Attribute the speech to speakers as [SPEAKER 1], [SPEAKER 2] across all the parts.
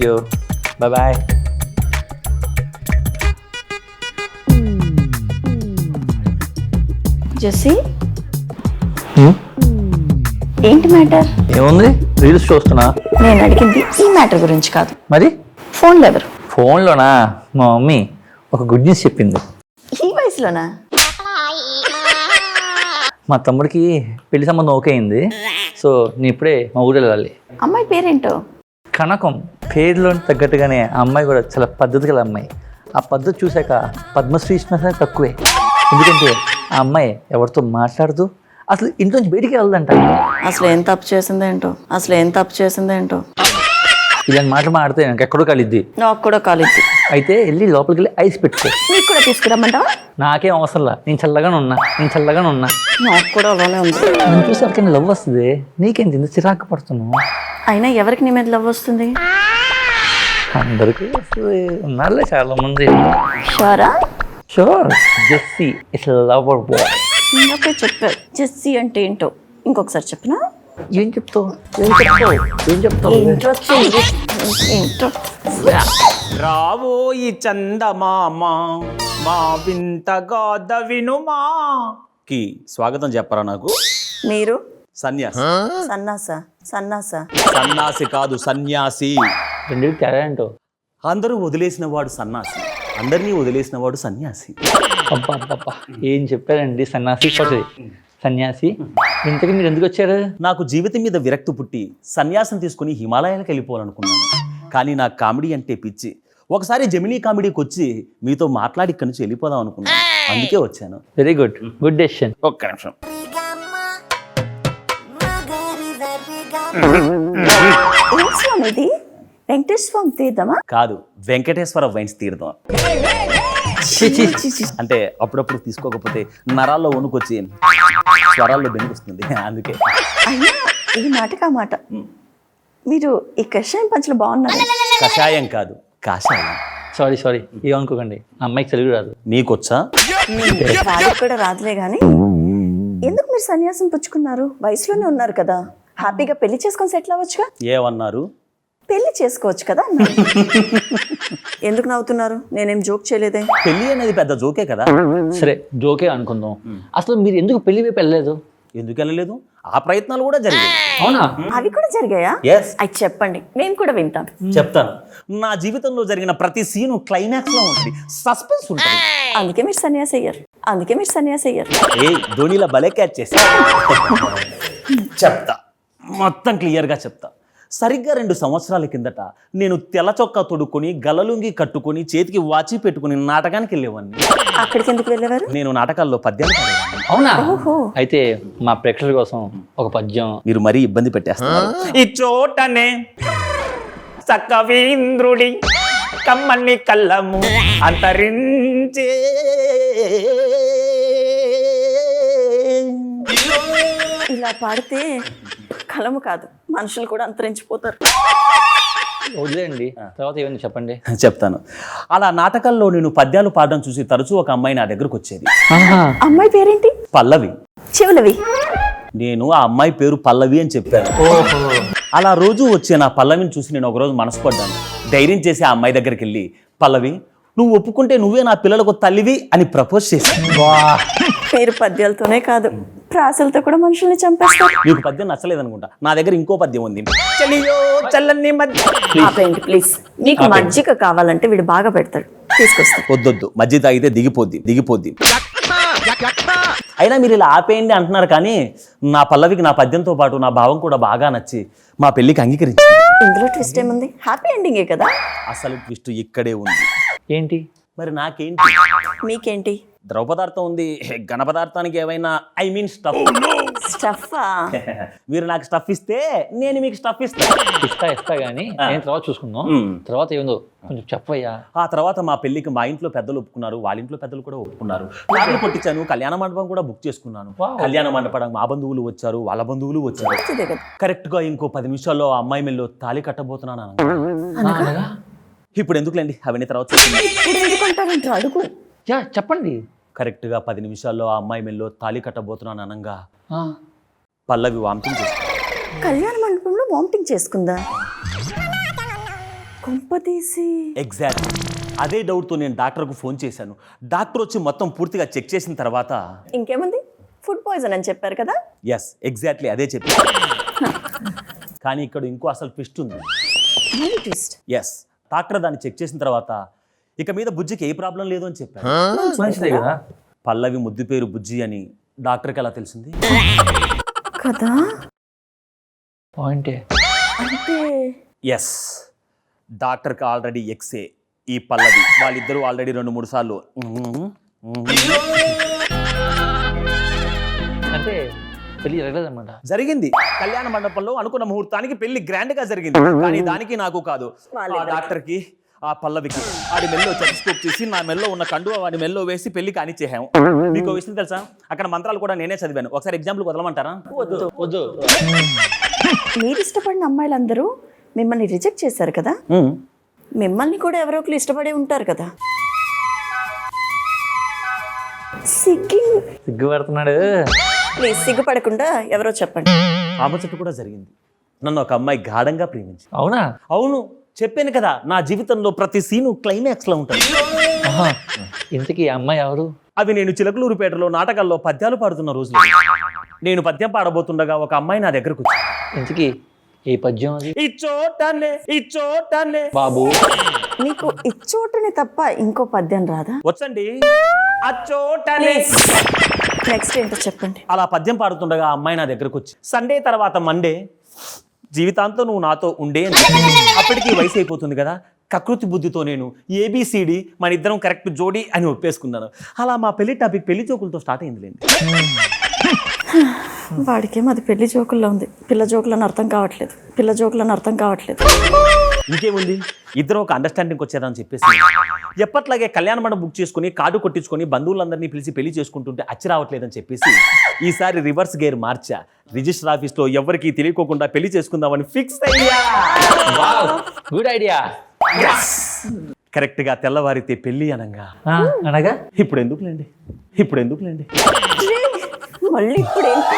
[SPEAKER 1] You, bye.
[SPEAKER 2] Jessie, ఏంటి matter?
[SPEAKER 1] ఏముంది, reels చూస్తున్నా.
[SPEAKER 2] నేను అడిగింది ఈ మ్యాటర్ గురించి కాదు.
[SPEAKER 1] మరి
[SPEAKER 2] ఫోన్లో ఎవరు?
[SPEAKER 1] ఫోన్లోనా? మా మమ్మీ ఒక గుడ్ న్యూస్ చెప్పింది.
[SPEAKER 2] ఈ వయసులోనా?
[SPEAKER 1] మా తమ్ముడికి పెళ్లి సంబంధం ఓకే అయింది. సో నేను ఇప్పుడే మా ఊరు వెళ్ళాలి.
[SPEAKER 2] అమ్మాయి పేరేంటో?
[SPEAKER 1] కనకం. పేరులో తగ్గట్టుగానే ఆ అమ్మాయి కూడా చాలా పద్ధతి గల అమ్మాయి. ఆ పద్ధతి చూశాక పద్మశ్రీ ఇచ్చినా తక్కువే. ఎందుకంటే ఆ అమ్మాయి ఎవరితో మాట్లాడదు, అసలు ఇంట్లోంచి బయటికి వెళ్ళదంట.
[SPEAKER 2] అసలు ఏం తప్పు చేసిందేంటో?
[SPEAKER 1] ఇలాంటి మాటలు మాడితే నాకు ఎక్కడో కలిద్ది.
[SPEAKER 2] నాకు కూడా కాలేదు.
[SPEAKER 1] అయితే వెళ్ళి లోపలికి వెళ్ళి ఐస్ పెట్టుకో.
[SPEAKER 2] నీకు కూడా తీసుకురమ్మంటావా?
[SPEAKER 1] నాకేం అవసరంలా, నేను చల్లగానే ఉన్నా.
[SPEAKER 2] నాకు కూడా అలానే ఉంది.
[SPEAKER 1] నన్ను చూసి ఎవరికైనా లవ్ వస్తుంది, నీకేంటి ఇంత చిరాకు పడుతున్నావు?
[SPEAKER 2] అయినా ఎవరికి నీ మీద లవ్ వస్తుంది?
[SPEAKER 1] అందరికీ వస్తుంది, ఉన్నారులే చాలా మంది.
[SPEAKER 2] షూరా?
[SPEAKER 1] Sure. Jessie it's lover boy.
[SPEAKER 2] ఇంకొకే చెప్పారు జెస్సీ అంటే ఏంటో. ఇంకొకసారి చెప్పనా?
[SPEAKER 1] ఏం చెప్తావు?
[SPEAKER 2] ఏంటో
[SPEAKER 3] రావోయి చందమామ మా వింత గాథ వినుమా కి స్వాగతం చెప్పరా నాకు?
[SPEAKER 2] మీరు
[SPEAKER 3] సన్యాసి. సన్యాసి కాదు, సన్యాసి.
[SPEAKER 1] రెండింటికి తేడా ఏంటో?
[SPEAKER 3] అందరూ వదిలేసిన వాడు సన్యాసి, అందరినీ వదిలేసిన వాడు సన్యాసి.
[SPEAKER 1] అబ్బా ఏం చెప్పారండి సన్యాసి. ఇంతకీ మీరు ఎందుకు వచ్చారు?
[SPEAKER 3] నాకు జీవితం మీద విరక్తి పుట్టి సన్యాసం తీసుకుని హిమాలయాలకు వెళ్ళిపోవాలనుకున్నాను. కానీ నాకు కామెడీ అంటే పిచ్చి. ఒకసారి జెమినీ కామెడీకి వచ్చి మీతో మాట్లాడి ఇక్కడి నుంచి వెళ్ళిపోదాం అనుకున్నాను. అందుకే వచ్చాను.
[SPEAKER 1] Very good decision.
[SPEAKER 3] ఒక్క నిమిషం.
[SPEAKER 2] ఇది వెంకటేశ్వరం తీద్దామా?
[SPEAKER 3] కాదు, వెంకటేశ్వర వైన్స్ తీర్థం. అంటే అప్పుడప్పుడు తీసుకోకపోతే నరాల్లో వణుకొచ్చి స్వరాల్లో బెనిపిస్తుంది, అందుకే.
[SPEAKER 2] అయినా ఈ మాటకా మాట. మీరు ఈ కషాయం పంచులు బాగున్నారు.
[SPEAKER 3] కషాయం కాదు, కాషాయం.
[SPEAKER 1] సారీ ఏమనుకోకండి, అమ్మాయికి తెలుగు రాదు.
[SPEAKER 3] నీకొచ్చా?
[SPEAKER 2] వాళ్ళకి కూడా రాదులే గాని. ఎందుకు మీరు సన్యాసం పుచ్చుకున్నారు? వయసులోనే ఉన్నారు కదా, హ్యాపీగా పెళ్లి చేసుకొని సెటిల్ అవ్వచ్చుగా.
[SPEAKER 3] ఏమన్నారు?
[SPEAKER 2] పెళ్లి చేసుకోవచ్చు కదా. ఎందుకు నవ్వుతున్నారు? నేనేం జోక్ చేయలేదే.
[SPEAKER 3] పెళ్లి అనేది పెద్ద జోకే కదా.
[SPEAKER 1] సరే జోకే అనుకుందాం. అసలు మీరు ఎందుకు పెళ్లి వైపు వెళ్ళలేదు?
[SPEAKER 3] ఎందుకు వెళ్ళలేదు? ఆ ప్రయత్నాలు కూడా జరిగాయి.
[SPEAKER 1] అవునా?
[SPEAKER 2] అవి కూడా జరిగాయా?
[SPEAKER 3] Yes.
[SPEAKER 2] అది చెప్పండి, నేను కూడా వింటాను.
[SPEAKER 3] చెప్తాను. నా జీవితంలో జరిగిన ప్రతి సీను క్లైమాక్స్ లో ఉంటుంది, సస్పెన్స్ ఉంటుంది.
[SPEAKER 2] అందుకే మీరు సన్యాసి అయ్యారు.
[SPEAKER 3] ఏ ధోనిలా భలే క్యాచ్ చేసి చెప్తా, మొత్తం క్లియర్గా చెప్తా. సరిగ్గా 2 సంవత్సరాల కిందట నేను తెల్ల చొక్కా తొడుక్కొని గలలుంగి కట్టుకొని చేతికి వాచి పెట్టుకుని నాటకానికి వెళ్ళేవాడిని.
[SPEAKER 2] అక్కడికి ఎందుకు వెళ్ళేవారు?
[SPEAKER 3] నేను నాటకాల్లో పద్యాలు పాడేవాడిని.
[SPEAKER 1] అవునా?
[SPEAKER 2] ఓహో.
[SPEAKER 1] అయితే మా ప్రేక్షకుల కోసం ఒక పద్యం.
[SPEAKER 3] మీరు మరీ ఇబ్బంది పెట్టేస్తున్నారు. ఈ చోటనే సకవీంద్రుడి కమ్మని కళ్ళము అంతరించే
[SPEAKER 2] ఇలా పాడితే కలము కాదు, మనుషులు కూడా అంతరించిపోతారు.
[SPEAKER 1] వదిలేండి, తర్వాత ఏమైనా చెప్పండి.
[SPEAKER 3] చెప్తాను. అలా నాటకాల్లో నేను పద్యాలు పాడడం చూసి తరచూ ఒక అమ్మాయి నా దగ్గరకు వచ్చేది.
[SPEAKER 2] అమ్మాయి పేరేంటి?
[SPEAKER 3] పల్లవి.
[SPEAKER 2] చెవులవి.
[SPEAKER 3] నేను ఆ అమ్మాయి పేరు పల్లవి అని చెప్పాను. అలా రోజు వచ్చే నా పల్లవిని చూసి నేను ఒకరోజు మనసుపడ్డాను. ధైర్యం చేసి ఆ అమ్మాయి దగ్గరికి వెళ్ళి, పల్లవి నువ్వు ఒప్పుకుంటే నువ్వే నా పిల్లలకు తల్లివి అని ప్రపోజ్ చేశాను.
[SPEAKER 2] మీరు పద్యాలతోనే కాదు, ప్రాసలతో కూడా మనుషుల్ని చంపేస్తారు.
[SPEAKER 3] నీకు పద్యం నచ్చలేదనుకుంటా, నా దగ్గర ఇంకో పద్యం ఉంది. చలియో చల్లని
[SPEAKER 2] ఆపేయండి ప్లీజ్. మీకు మజ్జిగ కావాలంటే వీడు బాగా పెడతాడు, తీసుకొస్తాడు.
[SPEAKER 3] వద్దొద్దు, మజ్జిగ తాగితే దిగిపోద్ది. అయినా మీరు ఇలా ఆపేయండి అంటున్నారు, కానీ నా పల్లవికి నా పద్యంతో పాటు నా భావం కూడా బాగా నచ్చి మా పెళ్లికి అంగీకరించింది.
[SPEAKER 2] ఇందులో ట్విస్ట్ ఏముంది? హ్యాపీ ఎండింగే కదా.
[SPEAKER 3] అసలు ట్విస్ట్ ఇక్కడే ఉంది.
[SPEAKER 1] ఏంటి
[SPEAKER 3] మరి నాకేంటి?
[SPEAKER 2] మీకేంటి?
[SPEAKER 3] ద్రవపదార్థం ఉంది, ఘన పదార్థానికి ఏమైనా స్టఫ్.
[SPEAKER 2] స్టఫా?
[SPEAKER 3] మీరు నాకు స్టఫ్ ఇస్తే నేను మీకు స్టఫ్ ఇస్తాను.
[SPEAKER 1] ఇస్తా కానీ నేను తర్వాత చూసుకుందాం. తర్వాత ఏముందో కొంచెం చెప్పయ్యా.
[SPEAKER 3] ఆ తర్వాత మా పెళ్లికి మా ఇంట్లో పెద్దలు ఒప్పుకున్నారు, వాళ్ళ ఇంట్లో పెద్దలు కూడా ఒప్పుకున్నారు. కార్లు కొట్టించాను, కళ్యాణ మండపం కూడా బుక్ చేసుకున్నాను. కళ్యాణ మండపం మా బంధువులు వచ్చారు, వాళ్ళ బంధువులు వచ్చారు. కరెక్ట్ గా ఇంకో 10 నిమిషాల్లో ఆ అమ్మాయి మెల్లో తాళి కట్టబోతున్నాను. ఇప్పుడు ఎందుకులేండి అవన్నీ తర్వాత
[SPEAKER 2] అడుగు.
[SPEAKER 1] చెప్పండి.
[SPEAKER 3] కరెక్ట్ గా 10 నిమిషాల్లో ఆ అమ్మాయి మెల్లో తాళి కట్టబోతున్నాను అనగా పల్లవి వామిటింగ్ చేసుకుంది.
[SPEAKER 2] కళ్యాణ మండపంలో వామిటింగ్ చేసుకుందా? కొంపతీసి
[SPEAKER 3] ఎగ్జాక్ట్ అదే డౌట్తో నేను డాక్టర్కు ఫోన్ చేశాను. డాక్టర్ వచ్చి మొత్తం పూర్తిగా చెక్ చేసిన తర్వాత
[SPEAKER 2] ఇంకేముంది, ఫుడ్ పాయిజన్ అని చెప్పారు కదా.
[SPEAKER 3] ఎస్ ఎగ్జాక్ట్లీ అదే చెప్పి కానీ ఇక్కడ ఇంకో అసలు ట్విస్ట్ ఉంది.
[SPEAKER 2] ట్విస్ట్?
[SPEAKER 3] ఎస్ డాక్టర్ దాన్ని చెక్ చేసిన తర్వాత ఇక మీద బుజ్జికి ఏ ప్రాబ్లం లేదు అని చెప్పారు.
[SPEAKER 1] మంచిదే కదా.
[SPEAKER 3] పల్లవి ముద్దు పేరు బుజ్జి అని డాక్టర్కి ఎలా తెలిసింది
[SPEAKER 2] కదా?
[SPEAKER 1] పాయింటే.
[SPEAKER 2] అంటే
[SPEAKER 3] ఎస్ డాక్టర్కి ఆల్రెడీ ఎక్సే ఈ పల్లవి, వాళ్ళిద్దరూ ఆల్రెడీ 2-3 సార్లు
[SPEAKER 1] అంటే పెళ్ళి జరగలేదన్నమాట.
[SPEAKER 3] జరిగింది. కళ్యాణ మండపంలో అనుకున్న ముహూర్తానికి పెళ్లి గ్రాండ్ గా జరిగింది. కానీ దానికి నాకు కాదు, ఆ డాక్టర్ కి ఆ పల్లవికి వాడి మెల్లో స్కోప్ తీసి నా మెల్లో ఉన్న కండువా వాడి మెల్లో వేసి పెళ్లి కానిచ్చేహాము. మీకు విషయం తెలుసా, అక్కడ మంత్రాలు కూడా నేనే చదివాను. ఒకసారి ఎగ్జాంపుల్ వదలమంటారా?
[SPEAKER 2] వద్దు.
[SPEAKER 1] వద్దు.
[SPEAKER 2] మీరు ఇష్టపడిన అమ్మాయిలందరూ మిమ్మల్ని రిజెక్ట్ చేశారు కదా, మిమ్మల్ని కూడా ఎవరో ఒకరు ఇష్టపడే ఉంటారు కదా.
[SPEAKER 1] సిగ్గుపడుతున్నాడు.
[SPEAKER 2] ప్లీజ్ సిగ్గుపడకుండా ఎవరో చెప్పండి.
[SPEAKER 3] ఆ ముచ్చట కూడా జరిగింది. నన్ను ఒక అమ్మాయి గాఢంగా ప్రేమించి.
[SPEAKER 1] అవునా?
[SPEAKER 3] అవును, చెప్పాను కదా, నా జీవితంలో ప్రతి సీను క్లైమాక్స్ లో ఉంటుంది.
[SPEAKER 1] ఇంతకీ ఈ అమ్మాయి ఎవరు?
[SPEAKER 3] అవి నేను చిలకలూరుపేటలో నాటకాల్లో పద్యాలు పాడుతున్న రోజులు. నేను పద్యం పాడబోతుండగా ఒక అమ్మాయి నా దగ్గరకు వచ్చింది.
[SPEAKER 1] ఇంతకీ ఏ పద్యం అది?
[SPEAKER 3] ఈ చోటనే
[SPEAKER 1] బాబు
[SPEAKER 2] మీకు ఇచ్చోటనే తప్ప ఇంకో పద్యం రాదా?
[SPEAKER 3] వచ్చండి. ఆ చోటనే.
[SPEAKER 2] నెక్స్ట్ ఏంటో చెప్పండి.
[SPEAKER 3] అలా పద్యం పాడుతుండగా ఆ అమ్మాయి నా దగ్గరకు వచ్చి, సండే తర్వాత మండే జీవితాంతం నువ్వు నాతో ఉండే అని చెప్పింది. అప్పటికి వయసు అయిపోతుంది కదా, కకృతి బుద్ధితో నేను ఏబిసిడి మన ఇద్దరం కరెక్ట్ జోడీ అని ఒప్పేసుకున్నాను. అలా మా పెళ్లి టాపిక్ పెళ్లి జోకులతో స్టార్ట్ అయిందిలేండి.
[SPEAKER 2] వాడికేమో అది పెళ్లి జోకుల్లో ఉంది, పిల్ల జోకులను అర్థం కావట్లేదు.
[SPEAKER 3] ఇంకేముంది, ఇద్దరం ఒక అండర్స్టాండింగ్ వచ్చేదని చెప్పేసి ఎప్పట్లాగే కళ్యాణ మండపం బుక్ చేసుకుని కార్డు కొట్టించుకొని బంధువులందరినీ పిలిచి పెళ్లి చేసుకుంటుంటే అచ్చి రావట్లేదని చెప్పేసి ఈసారి రివర్స్ గేర్ మార్చా. రిజిస్టర్ ఆఫీస్ లో ఎవరికి తెలియకోకుండా పెళ్లి చేసుకుందామని ఫిక్స్ అయ్యా.
[SPEAKER 1] Good idea.
[SPEAKER 3] కరెక్ట్ గా తెల్లవారితే పెళ్లి అనగా
[SPEAKER 1] అనగా
[SPEAKER 3] ఇప్పుడు ఎందుకులేండి
[SPEAKER 2] మళ్ళీ ఇప్పుడు ఏంటి?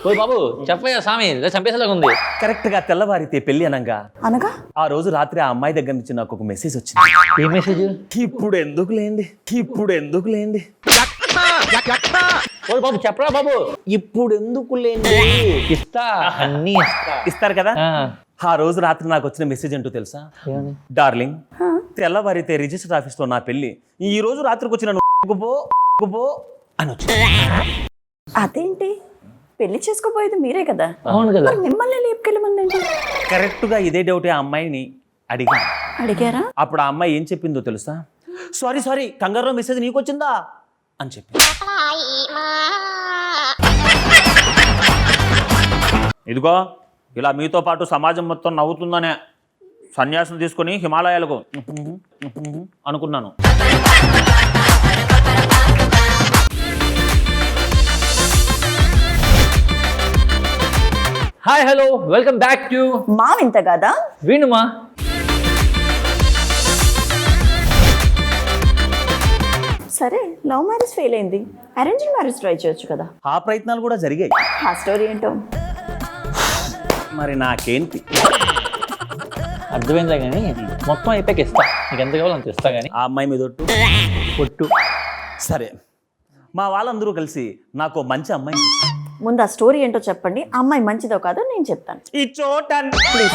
[SPEAKER 1] ఓ బాబు చెప్పయ్యా స్వామి, చంపేసేలాగా ఉంది.
[SPEAKER 3] కరెక్ట్ గా తెల్లవారితే పెళ్లి అనగా ఆ రోజు రాత్రి ఆ అమ్మాయి దగ్గర నుంచి నాకు ఒక మెసేజ్ వచ్చింది.
[SPEAKER 1] ఏ మెసేజ్?
[SPEAKER 3] ఇప్పుడు ఎందుకులేండి.
[SPEAKER 1] ఓ బాబు చెప్పరా బాబు. ఇప్పుడు ఎందుకులేండి, ఇస్తా అన్నీ
[SPEAKER 3] ఇస్తారు కదా. ఆ రోజు రాత్రి నాకు వచ్చిన మెసేజ్ ఏంటో తెలుసా? డార్లింగ్, తెల్లవారితే రిజిస్టర్ ఆఫీస్ లో నా పెళ్లి, ఈ రోజు రాత్రికి వచ్చిన నువ్వు అని వచ్చింది.
[SPEAKER 2] అదేంటి, పెళ్లి చేసుకోపోయేది మీరే కదా.
[SPEAKER 1] అవును కదా.
[SPEAKER 2] మిమ్మల్ని లేపుకెళ్ళమందండి.
[SPEAKER 3] కరెక్ట్ గా ఇదే డౌట్ ఆ అమ్మాయిని
[SPEAKER 2] అడిగారా?
[SPEAKER 3] అప్పుడు ఆ అమ్మాయి ఏం చెప్పిందో తెలుసా? సారీ కంగారులో మెసేజ్ నీకు వచ్చిందా అని చెప్పి. ఇదిగో ఇలా మీతో పాటు సమాజం మొత్తం నవ్వుతుందనే సన్యాసం తీసుకొని హిమాలయాలకు అనుకున్నాను.
[SPEAKER 1] Hi hello welcome back to
[SPEAKER 2] మా వింత కదా.
[SPEAKER 1] వినుమా.
[SPEAKER 2] సరే, లవ్ మ్యారేజ్ ఫెయిల్ అయింది, అరేంజ్ మ్యారేజ్ ట్రై చేయొచ్చు కదా.
[SPEAKER 3] ఆ ప్రయత్నాలు కూడా జరిగాయి.
[SPEAKER 2] ఆ స్టోరీ ఏంటో
[SPEAKER 3] మరి నాకేంటి
[SPEAKER 1] అర్థమైందా? కానీ మొత్తం అయిపోయాక ఇస్తా, నీకు ఎంత కావాలో అంత ఇస్తా. కానీ
[SPEAKER 3] ఆ అమ్మాయి మీద
[SPEAKER 1] పొట్టు.
[SPEAKER 3] సరే, మా వాళ్ళందరూ కలిసి నాకు మంచి అమ్మాయి.
[SPEAKER 2] ముందు ఆ స్టోరీ ఏంటో చెప్పండి. ఆ అమ్మాయి మంచిదో కాదో నేను చెప్తాను.
[SPEAKER 3] ఈ చోట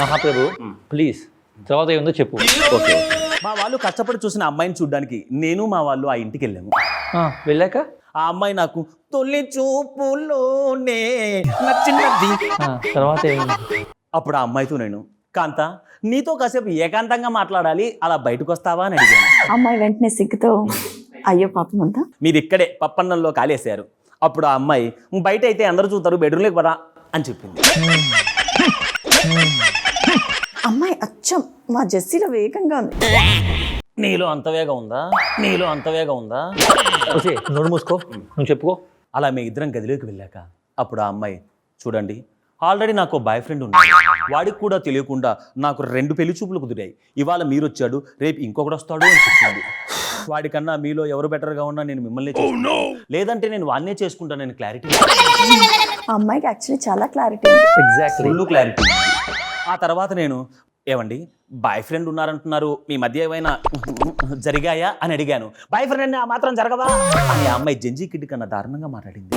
[SPEAKER 1] మహాప్రభు ప్లీజ్, తర్వాత ఏముందో చెప్పు.
[SPEAKER 3] ఓకే. మా వాళ్ళు కష్టపడి చూసిన అమ్మాయిని చూడడానికి నేను మా వాళ్ళు ఆ ఇంటికి వెళ్ళాము.
[SPEAKER 1] వెళ్ళాక
[SPEAKER 3] ఆ అమ్మాయి నాకు తొలి చూపులోనే నచ్చినది.
[SPEAKER 1] తర్వాత ఏమైంది?
[SPEAKER 3] అప్పుడు ఆ అమ్మాయితో నేను, కాంత నీతో కాసేపు ఏకాంతంగా మాట్లాడాలి, అలా బయటకు వస్తావా అని అడిగాను.
[SPEAKER 2] అమ్మాయి వెంటనే సిగ్గుతో అయ్యో పాపం అంతా
[SPEAKER 3] మీరు ఇక్కడే పప్పన్నంలో కాలేశారు. అప్పుడు ఆ అమ్మాయి, బయట అయితే అందరూ చూస్తారు, బెడ్రూమ్లోకి పదా అని చెప్పింది.
[SPEAKER 2] అమ్మాయి అచ్చం మా జెస్సీలో వేగంగా ఉంది.
[SPEAKER 3] నీలో అంత వేగం ఉందా?
[SPEAKER 1] వచ్చే నోరు మూసుకో, నువ్వు చెప్పుకో.
[SPEAKER 3] అలా మీ ఇద్దరం గదిలోకి వెళ్ళాక అప్పుడు ఆ అమ్మాయి, చూడండి ఆల్రెడీ నాకు బాయ్ ఫ్రెండ్ ఉన్నాడు, వాడికి కూడా తెలియకుండా నాకు 2 పెళ్లి చూపులు కుదిరాయి. ఇవాళ మీరు వచ్చాడు, రేపు ఇంకొకటి వస్తాడు అని చెప్పింది. వాడికన్నా మీలో ఎవరు బెటర్గా ఉన్నా నేను మిమ్మల్ని లేదంటే నేను వాడినే చేసుకుంటానని క్లారిటీ.
[SPEAKER 2] ఆ అమ్మాయికి యాక్చువల్లీ చాలా క్లారిటీ.
[SPEAKER 1] Exactly
[SPEAKER 3] clarity. ఆ తర్వాత నేను ఏమండి బాయ్ ఫ్రెండ్ ఉన్నారంటున్నారు, మీ మధ్య ఏమైనా జరిగాయా అని అడిగాను. బాయ్ ఫ్రెండ్ ఆ మాత్రం జరగవా అని ఆ అమ్మాయి జంజీ కిడ్డి కన్నా దారుణంగా మాట్లాడింది.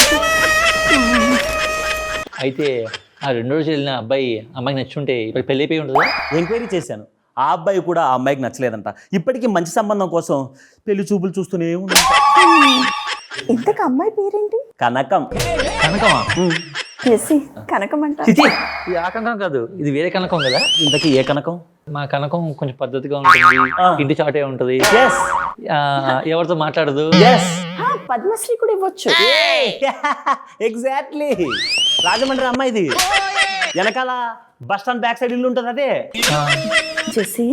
[SPEAKER 1] అయితే ఆ 2 రోజులు వెళ్ళిన అబ్బాయి అమ్మాయికి నచ్చుంటే ఇప్పుడు పెళ్ళి అయిపోయి ఉంటుందా?
[SPEAKER 3] ఎంక్వైరీ చేశాను, ఆ అబ్బాయి కూడా ఆ అమ్మాయికి నచ్చలేదంట. ఇప్పటికీ మంచి సంబంధం కోసం పెళ్లి చూపులు చూస్తూనే ఉన్నాడు.
[SPEAKER 2] ఇంతకు అమ్మాయి పేరేంటి?
[SPEAKER 3] కనకం.
[SPEAKER 1] కనకమా?
[SPEAKER 2] జెస్సీ, కనకం అంట.
[SPEAKER 1] చిచి, ఇది ఆ కనకం కాదు, ఇది వేరే కనకం కదా.
[SPEAKER 3] ఇంతకీ ఏ కనకం?
[SPEAKER 1] మా కనకం కొంచెం పద్ధతిగా ఉంటుంది, ఇంటి చాటే ఉంటుంది, ఎవరితో మాట్లాడదు.
[SPEAKER 2] పద్మశ్రీ కూడా ఇవ్వచ్చు.
[SPEAKER 3] ఎగ్జాక్ట్లీ, రాజమండ్రి అమ్మాయిది. వెనకాల బస్ స్టాండ్ బ్యాక్ సైడ్ ఇల్లు ఉంటుంది అదే.
[SPEAKER 2] జెస్సీ,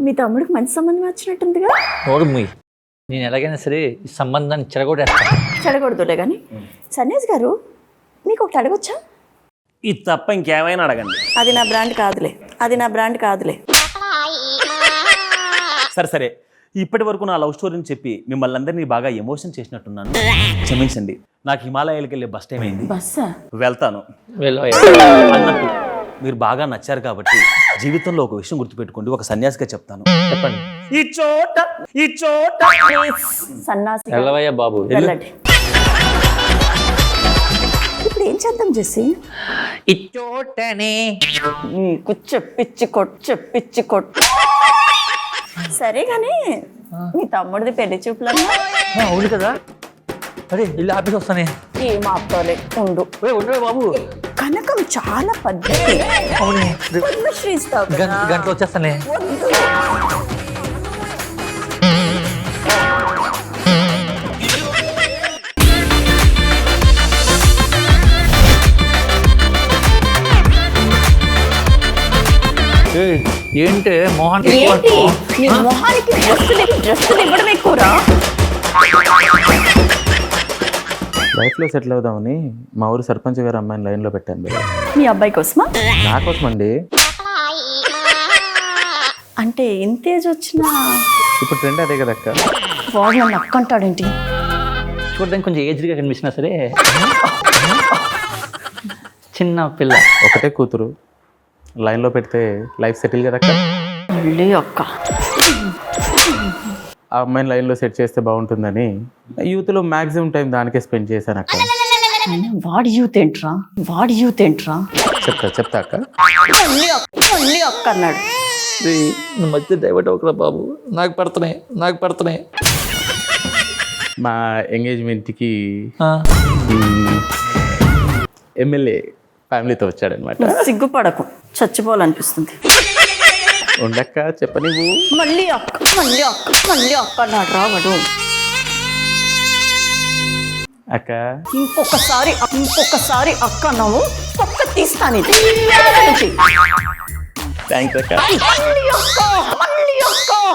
[SPEAKER 2] మీ తమ్ముడికి మంచి సంబంధం వచ్చినట్టుందిగా.
[SPEAKER 1] నోరు మూయి, నేను ఎలాగైనా సరే ఈ సంబంధాన్ని చెడగొట్టేస్తాను.
[SPEAKER 2] చెడగొడదులే కానీ సన్యాసి గారు, మీకు ఒకటి అడగొచ్చా?
[SPEAKER 3] ఇది తప్ప ఇంకేమైనా అడగండి.
[SPEAKER 2] అది నా బ్రాండ్ కాదులే, అది నా బ్రాండ్ కాదులే.
[SPEAKER 3] సరే, ఇప్పటి వరకు నా లవ్ స్టోరీని చెప్పి మిమ్మల్ని అందరినీ బాగా ఎమోషన్ చేసినట్టున్నాను, క్షమించండి. నాకు హిమాలయాలకు వెళ్ళే బస్ టైం అయింది,
[SPEAKER 2] బస్సా?
[SPEAKER 3] వెళ్తాను. అన్నట్టు మీరు బాగా నచ్చారు కాబట్టి జీవితంలో ఒక విషయం గుర్తుపెట్టుకోండి, ఒక సన్యాసిగా చెప్తాను.
[SPEAKER 1] చెప్పండి.
[SPEAKER 3] ఈ చోట
[SPEAKER 2] సన్నాసి గారు,
[SPEAKER 1] ఎల్లవయ్య బాబు,
[SPEAKER 2] వెళ్ళండి. ఇప్పుడు ఏం చేద్దాం జెస్సీ?
[SPEAKER 1] ఇచ్చోటనే
[SPEAKER 2] నీకు చెప్పించి కొట్టు. సరే కానీ మీ తమ్ముడిది పెళ్లి చూపులన్నా?
[SPEAKER 1] అవును కదా. అరే ఇల్లు ఆఫీస్ వస్తానే.
[SPEAKER 2] ఏం ఆపుతాలే, ఉండు.
[SPEAKER 1] ఉండవే బాబు,
[SPEAKER 2] కనకం చాలా పద్ధతి.
[SPEAKER 1] అవునే,
[SPEAKER 2] పద్మశ్రీ ఇస్తావు కదా.
[SPEAKER 1] గంటలో వచ్చేస్తానే.
[SPEAKER 2] వద్దు.
[SPEAKER 1] ఏంటి మోహన్
[SPEAKER 2] ఏంటి నీ మొహానికి డ్రెస్సులు ఇవ్వడం ఎక్కువరా?
[SPEAKER 4] లైఫ్లో సెటిల్ అవుదామని మా ఊరు సర్పంచ్ గారు అమ్మాయిని లైన్లో పెట్టాను.
[SPEAKER 2] మీ అబ్బాయి కోసమా?
[SPEAKER 4] నా కోసం అండి.
[SPEAKER 2] అంటే ఇంత ఏజ్ వచ్చినా
[SPEAKER 4] ఇప్పుడు ట్రెండ్ అదే కదా అక్క.
[SPEAKER 2] వాడు నన్ను అక్క అంటాడేంటి?
[SPEAKER 1] చూడడానికి కొంచెం ఏజ్డ్గా కనిపించినా సరే చిన్న పిల్ల.
[SPEAKER 4] ఒకటే కూతురు, లైన్లో పెడితే లైఫ్ సెటిల్ కదా అక్క.
[SPEAKER 2] మళ్ళీ అక్క.
[SPEAKER 4] ఆ అమ్మాయిని లైన్లో సెట్ చేస్తే బాగుంటుందని యూత్లో మ్యాక్సిమం టైం దానికే స్పెండ్ చేశాను అక్క.
[SPEAKER 2] వాడి యూత్ ఏంట్రా?
[SPEAKER 4] చెప్తా అక్క.
[SPEAKER 2] మళ్ళీ అక్క అన్నాడు.
[SPEAKER 1] నువ్వు మధ్య డైవర్ట్ అవ్వకరా బాబు, నాకు పడుతున్నాయి.
[SPEAKER 4] మా ఎంగేజ్మెంట్కి ఎమ్మెల్యే ఫ్యామిలీతో వచ్చాడనమాట.
[SPEAKER 2] సిగ్గుపడకు, చచ్చిపోవాలనిపిస్తుంది.
[SPEAKER 4] ఉండక్క చెప్పనివ్వు.
[SPEAKER 2] మళ్ళీ అక్క అన్నాడు రావడు.
[SPEAKER 4] అక్క
[SPEAKER 2] ఇంకొకసారి అక్క అన్నావు, పక్క తీస్తాను.
[SPEAKER 4] థ్యాంక్స్ అక్క.
[SPEAKER 2] మళ్ళీ అక్క.